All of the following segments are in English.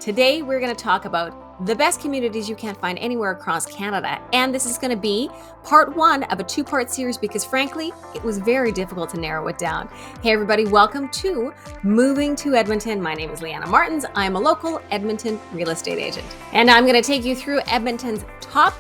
Today, we're going to talk about the best communities you can't find anywhere across Canada. And this is going to be part one of a two-part series because frankly, it was very difficult to narrow it down. Hey everybody, welcome to Moving to Edmonton. My name is Leanna Martens. I'm a local Edmonton real estate agent. And I'm going to take you through Edmonton's top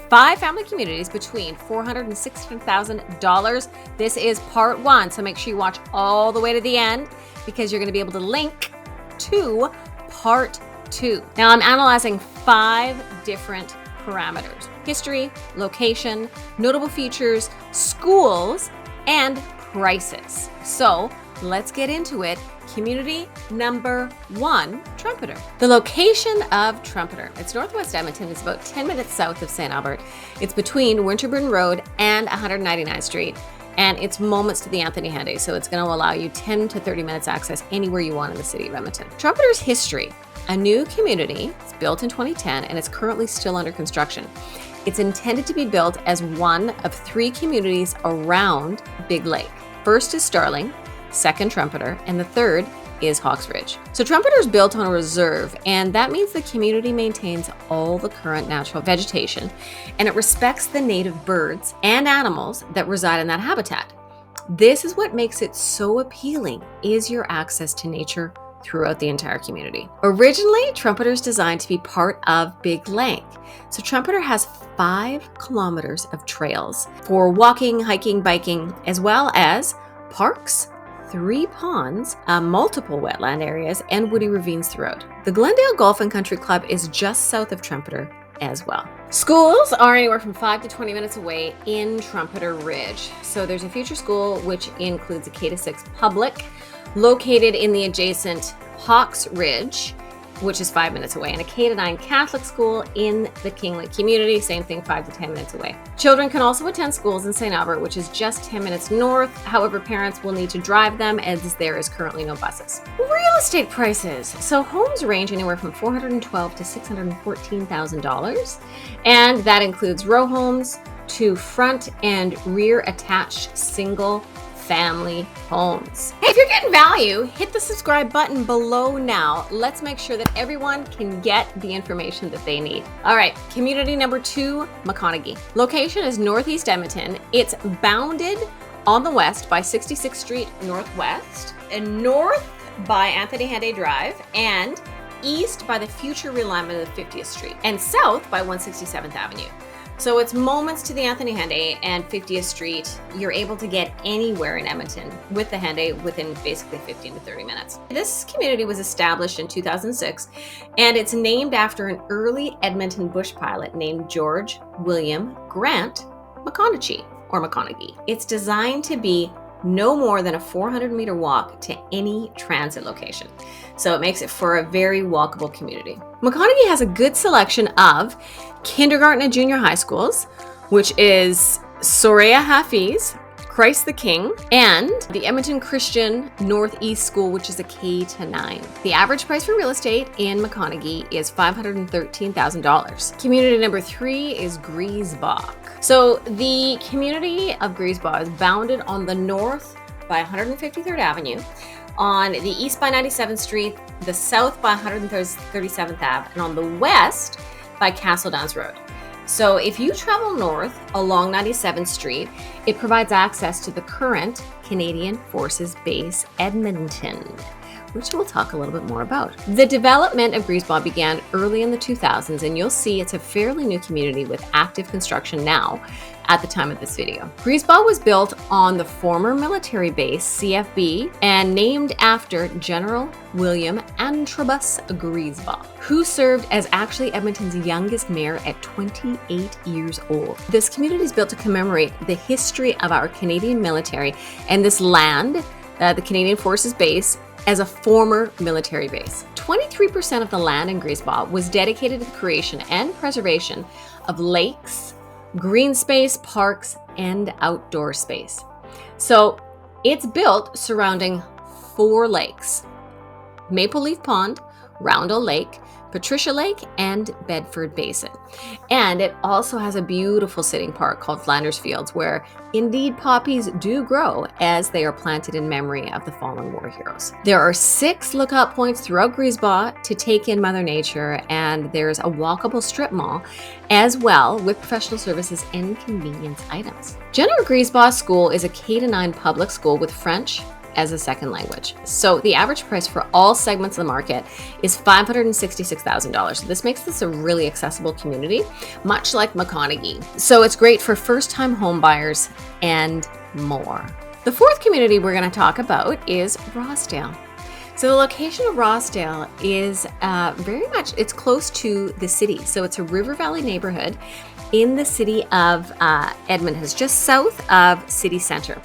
5 family communities between $400,000 and $600,000. This is part one, so make sure you watch all the way to the end because you're going to be able to link to part 2. Now I'm analyzing 5 different parameters: history, location, notable features, schools, and prices. So let's get into it. Community number 1, Trumpeter. The location of Trumpeter. It's northwest Edmonton. It's about 10 minutes south of St. Albert. It's between Winterburn Road and 199th Street. And it's moments to the Anthony Henday, so it's going to allow you 10 to 30 minutes access anywhere you want in the city of Edmonton. Trumpeter's history: a new community. It's built in 2010 and it's currently still under construction. It's intended to be built as one of 3 communities around Big Lake. First is Starling, second Trumpeter, and the third is Hawks Ridge. So Trumpeter is built on a reserve, and that means the community maintains all the current natural vegetation, and it respects the native birds and animals that reside in that habitat. This is what makes it so appealing, is your access to nature throughout the entire community. Originally, Trumpeter is designed to be part of Big Lake. So Trumpeter has 5 kilometers of trails for walking, hiking, biking, as well as parks, 3 ponds, multiple wetland areas, and woody ravines throughout. The Glendale Golf and Country Club is just south of Trumpeter as well. Schools are anywhere from 5 to 20 minutes away in Trumpeter Ridge. So there's a future school, which includes a K-6 public, located in the adjacent Hawks Ridge, which is 5 minutes away, and a K-9 Catholic school in the Kinglake community, same thing, 5 to 10 minutes away. Children can also attend schools in St. Albert, which is just 10 minutes north. However, parents will need to drive them as there is currently no buses. Real estate prices. So homes range anywhere from $412,000 to $614,000, and that includes row homes to front and rear attached single family homes. Hey, if you're getting value, hit the subscribe button below now. Let's make sure that everyone can get the information that they need. All right, community number 2, McConnachie. Location is northeast Edmonton. It's bounded on the west by 66th Street Northwest, and north by Anthony Henday Drive, and east by the future realignment of 50th Street, and south by 167th Avenue. So it's moments to the Anthony Henday and 50th Street. You're able to get anywhere in Edmonton with the Henday within basically 15 to 30 minutes. This community was established in 2006, and it's named after an early Edmonton bush pilot named George William Grant McConnachie, or McConnachie. It's designed to be no more than a 400-meter walk to any transit location. So it makes it for a very walkable community. McConnachie has a good selection of kindergarten and junior high schools, which is CREA Hafiz, Christ the King, and the Edmonton Christian Northeast School, which is a K-9. The average price for real estate in McConnachie is $513,000. Community number 3 is Greisbach. So the community of Greisbach is bounded on the north by 153rd Avenue, on the east by 97th Street, the south by 137th Ave, and on the west by Castle Downs Road. So if you travel north along 97th Street, it provides access to the current Canadian Forces Base Edmonton, which we'll talk a little bit more about. The development of Greisbach began early in the 2000s, and you'll see it's a fairly new community with active construction now at the time of this video. Greisbach was built on the former military base, CFB, and named after General William Antrobus Greisbach, who served as actually Edmonton's youngest mayor at 28 years old. This community is built to commemorate the history of our Canadian military and this land, the Canadian Forces Base, as a former military base. 23% of the land in Greisbach was dedicated to the creation and preservation of lakes, green space, parks, and outdoor space. So it's built surrounding 4 lakes: Maple Leaf Pond, Roundel Lake, Patricia Lake, and Bedford Basin. And it also has a beautiful sitting park called Flanders Fields, where indeed poppies do grow as they are planted in memory of the fallen war heroes. There are 6 lookout points throughout Greisbach to take in Mother Nature, and there's a walkable strip mall as well with professional services and convenience items. General Greisbach School is a K-9 public school with French as a second language. So the average price for all segments of the market is $566,000. So this makes this a really accessible community, much like McConnachie. So it's great for first-time home buyers and more. The fourth community we're going to talk about is Rossdale. So the location of Rossdale is it's close to the city. So it's a River Valley neighborhood in the city of Edmonton. It's just south of city center,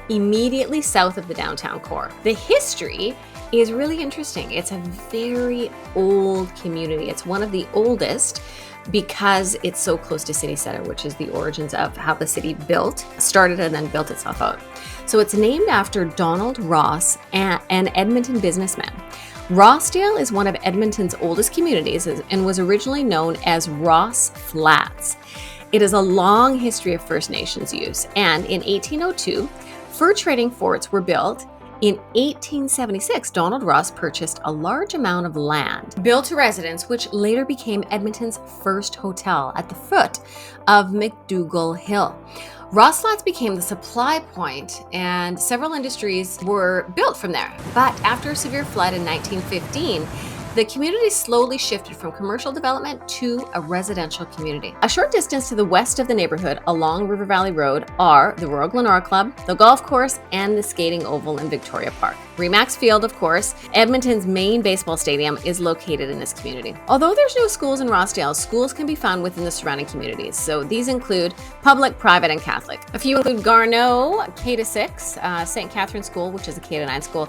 immediately south of the downtown core. The history is really interesting. It's a very old community. It's one of the oldest because it's so close to city center, which is the origins of how the city started and then built itself out. So it's named after Donald Ross, an Edmonton businessman. Rossdale is one of Edmonton's oldest communities and was originally known as Ross Flats. It has a long history of First Nations use, and in 1802, fur trading forts were built. In 1876, Donald Ross purchased a large amount of land, built a residence, which later became Edmonton's first hotel at the foot of McDougall Hill. Ross Flats became the supply point, and several industries were built from there. But after a severe flood in 1915, the community slowly shifted from commercial development to a residential community. A short distance to the west of the neighborhood along River Valley Road are the Royal Glenora Club, the golf course, and the skating oval in Victoria Park. Remax Field, of course, Edmonton's main baseball stadium, is located in this community. Although there's no schools in Rossdale, schools can be found within the surrounding communities. So these include public, private, and Catholic. A few include Garneau, K-6, St. Catherine School, which is a K-9 school,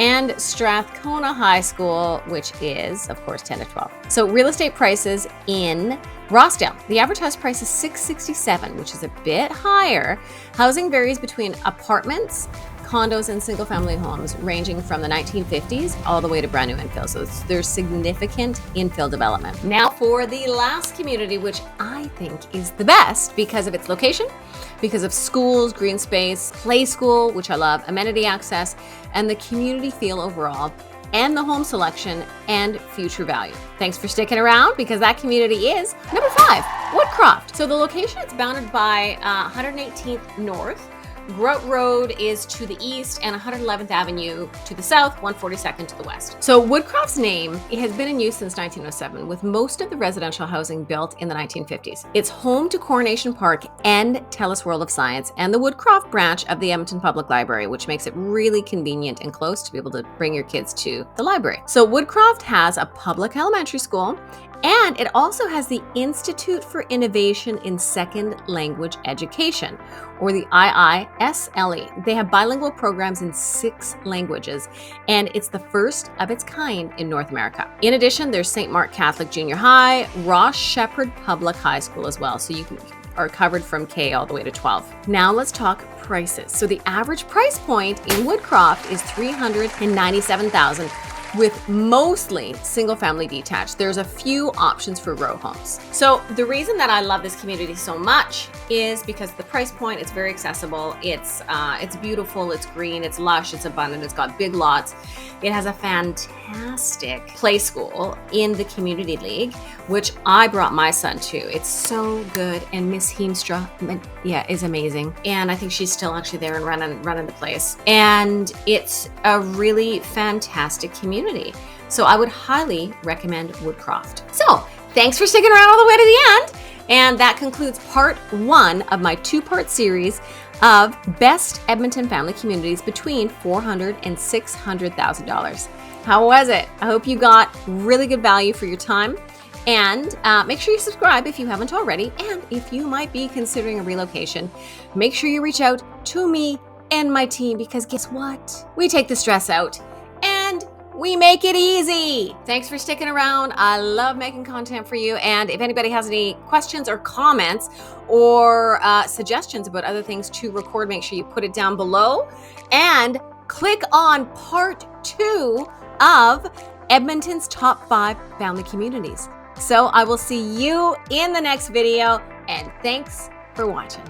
and Strathcona High School, which is, of course, 10 to 12. So real estate prices in Rossdale. The average house price is $667,000, which is a bit higher. Housing varies between apartments, condos, and single-family homes, ranging from the 1950s all the way to brand new infill. So there's significant infill development. Now for the last community, which I think is the best because of its location, because of schools, green space, play school, which I love, amenity access, and the community feel overall, and the home selection and future value. Thanks for sticking around, because that community is number 5, Woodcroft. So the location is bounded by 118th North. Grout Road is to the east and 111th Avenue to the south, 142nd to the west. So Woodcroft's name has been in use since 1907, with most of the residential housing built in the 1950s. It's home to Coronation Park and TELUS World of Science and the Woodcroft branch of the Edmonton Public Library, which makes it really convenient and close to be able to bring your kids to the library. So Woodcroft has a public elementary school, and it also has the Institute for Innovation in Second Language Education, or the IISLE. They have bilingual programs in 6 languages, and it's the first of its kind in North America. In addition, there's St. Mark Catholic Junior High, Ross Shepherd Public High School as well, so you are covered from K all the way to 12. Now let's talk prices. So the average price point in Woodcroft is $397,000, with mostly single-family detached. There's a few options for row homes. So the reason that I love this community so much is because the price point, it's very accessible. It's beautiful, it's green, it's lush, it's abundant, it's got big lots. It has a fantastic play school in the community league, which I brought my son to. It's so good, and Miss Heemstra, is amazing. And I think she's still actually there and running the place. And it's a really fantastic community. So I would highly recommend Woodcroft. So thanks for sticking around all the way to the end. And that concludes part 1 of my 2-part series of best Edmonton family communities between $400,000 and $600,000. How was it? I hope you got really good value for your time. And make sure you subscribe if you haven't already. And if you might be considering a relocation, make sure you reach out to me and my team, because guess what? We take the stress out and we make it easy. Thanks for sticking around. I love making content for you. And if anybody has any questions or comments or suggestions about other things to record, make sure you put it down below and click on part 2 of Edmonton's top 5 family communities. So I will see you in the next video, and thanks for watching.